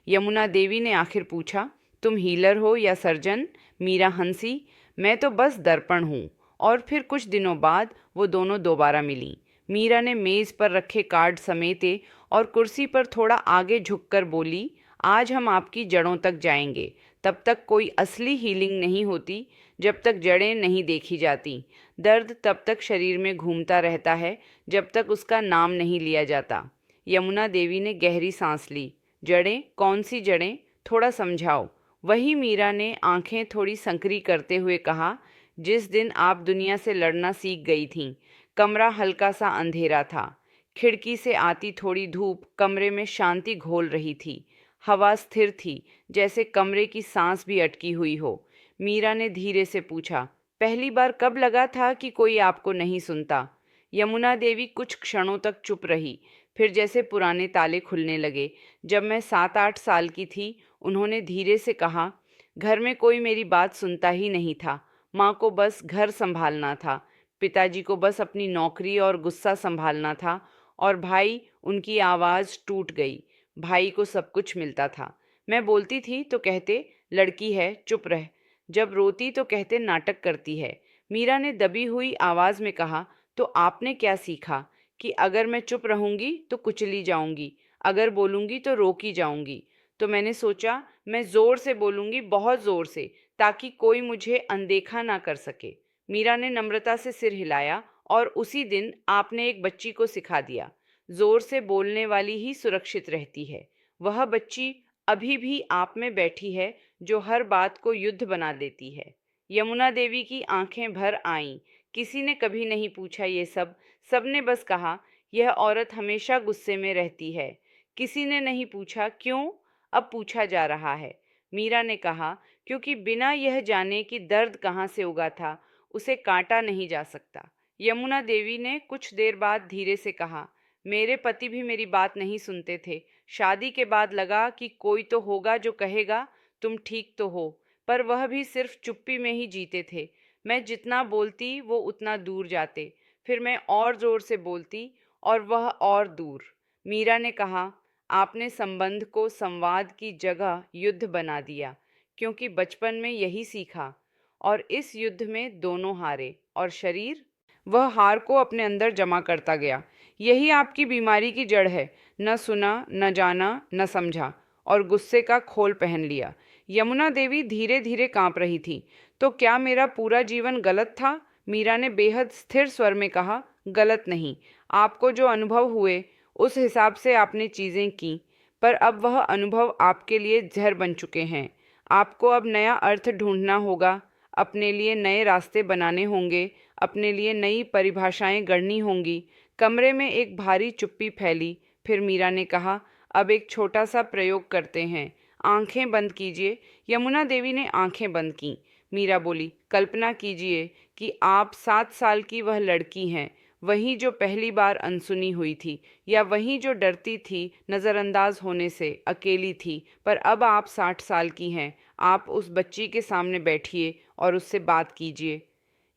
यमुना देवी ने आखिर पूछा, तुम हीलर हो या सर्जन? मीरा हंसी, मैं तो बस दर्पण हूँ। और फिर कुछ दिनों बाद वो दोनों दोबारा मिलीं। मीरा ने मेज़ पर रखे कार्ड समेटे और कुर्सी पर थोड़ा आगे झुककर बोली, आज हम आपकी जड़ों तक जाएंगे। तब तक कोई असली हीलिंग नहीं होती जब तक जड़ें नहीं देखी जाती। दर्द तब तक शरीर में घूमता रहता है जब तक उसका नाम नहीं लिया जाता। यमुना देवी ने गहरी सांस ली। जड़ें? कौन सी जड़ें? थोड़ा समझाओ। वही मीरा ने आंखें थोड़ी संकरी करते हुए कहा, जिस दिन आप दुनिया से लड़ना सीख गई थीं। कमरा हल्का सा अंधेरा था। खिड़की से आती थोड़ी धूप कमरे में शांति घोल रही थी। हवा स्थिर थी, जैसे कमरे की सांस भी अटकी हुई हो। मीरा ने धीरे से पूछा, पहली बार कब लगा था कि कोई आपको नहीं सुनता? यमुना देवी कुछ क्षणों तक चुप रही, फिर जैसे पुराने ताले खुलने लगे। जब मैं 7-8 साल की थी, उन्होंने धीरे से कहा, घर में कोई मेरी बात सुनता ही नहीं था। माँ को बस घर संभालना था, पिताजी को बस अपनी नौकरी और गुस्सा संभालना था, और भाई, उनकी आवाज़ टूट गई। भाई को सब कुछ मिलता था। मैं बोलती थी तो कहते, लड़की है, चुप रह। जब रोती तो कहते, नाटक करती है। मीरा ने दबी हुई आवाज़ में कहा, तो आपने क्या सीखा? कि अगर मैं चुप रहूंगी तो कुचली जाऊंगी, अगर बोलूंगी तो रोकी जाऊंगी। तो मैंने सोचा, मैं ज़ोर से बोलूंगी, बहुत ज़ोर से, ताकि कोई मुझे अनदेखा ना कर सके। मीरा ने नम्रता से सिर हिलाया, और उसी दिन आपने एक बच्ची को सिखा दिया, ज़ोर से बोलने वाली ही सुरक्षित रहती है। वह बच्ची अभी भी आप में बैठी है, जो हर बात को युद्ध बना देती है। यमुना देवी की आंखें भर आईं। किसी ने कभी नहीं पूछा ये सब। सबने बस कहा, यह औरत हमेशा गुस्से में रहती है। किसी ने नहीं पूछा क्यों। अब पूछा जा रहा है। मीरा ने कहा, क्योंकि बिना यह जाने कि दर्द कहाँ से उगा था, उसे काटा नहीं जा सकता। यमुना देवी ने कुछ देर बाद धीरे से कहा, मेरे पति भी मेरी बात नहीं सुनते थे। शादी के बाद लगा कि कोई तो होगा जो कहेगा, तुम ठीक तो हो, पर वह भी सिर्फ चुप्पी में ही जीते थे। मैं जितना बोलती वो उतना दूर जाते, फिर मैं और ज़ोर से बोलती और वह और दूर। मीरा ने कहा, आपने संबंध को संवाद की जगह युद्ध बना दिया, क्योंकि बचपन में यही सीखा, और इस युद्ध में दोनों हारे, और शरीर? वह हार को अपने अंदर जमा करता गया। यही आपकी बीमारी की जड़ है। न सुना, न जाना, न समझा, और गुस्से का खोल पहन लिया। यमुना देवी धीरे धीरे कांप रही थी। तो क्या मेरा पूरा जीवन गलत था? मीरा ने बेहद स्थिर स्वर में कहा, गलत नहीं। आपको जो अनुभव हुए उस हिसाब से आपने चीज़ें की, पर अब वह अनुभव आपके लिए जहर बन चुके हैं। आपको अब नया अर्थ ढूंढना होगा, अपने लिए नए रास्ते बनाने होंगे, अपने लिए नई परिभाषाएं गढ़नी होंगी। कमरे में एक भारी चुप्पी फैली। फिर मीरा ने कहा, अब एक छोटा सा प्रयोग करते हैं। आंखें बंद कीजिए। यमुना देवी ने आंखें बंद कीं। मीरा बोली, कल्पना कीजिए कि आप 7 साल की वह लड़की हैं, वही जो पहली बार अनसुनी हुई थी, या वही जो डरती थी नज़रअंदाज होने से, अकेली थी। पर अब आप 60 साल की हैं। आप उस बच्ची के सामने बैठिए और उससे बात कीजिए।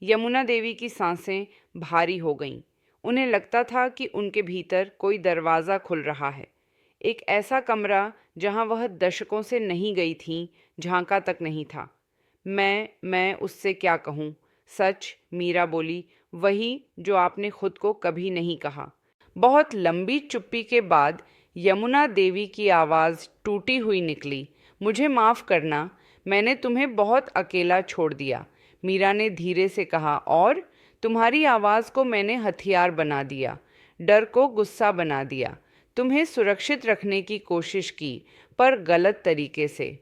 यमुना देवी की सांसें भारी हो गईं। उन्हें लगता था कि उनके भीतर कोई दरवाज़ा खुल रहा है। एक ऐसा कमरा जहां वह दशकों से नहीं गई थीं, झांका तक नहीं था। मैं उससे क्या कहूँ? सच, मीरा बोली, वही जो आपने खुद को कभी नहीं कहा। बहुत लंबी चुप्पी के बाद यमुना देवी की आवाज़ टूटी हुई निकली, मुझे माफ़ करना, मैंने तुम्हें बहुत अकेला छोड़ दिया। मीरा ने धीरे से कहा, और तुम्हारी आवाज़ को मैंने हथियार बना दिया, डर को गुस्सा बना दिया। तुम्हें सुरक्षित रखने की कोशिश की, पर गलत तरीके से।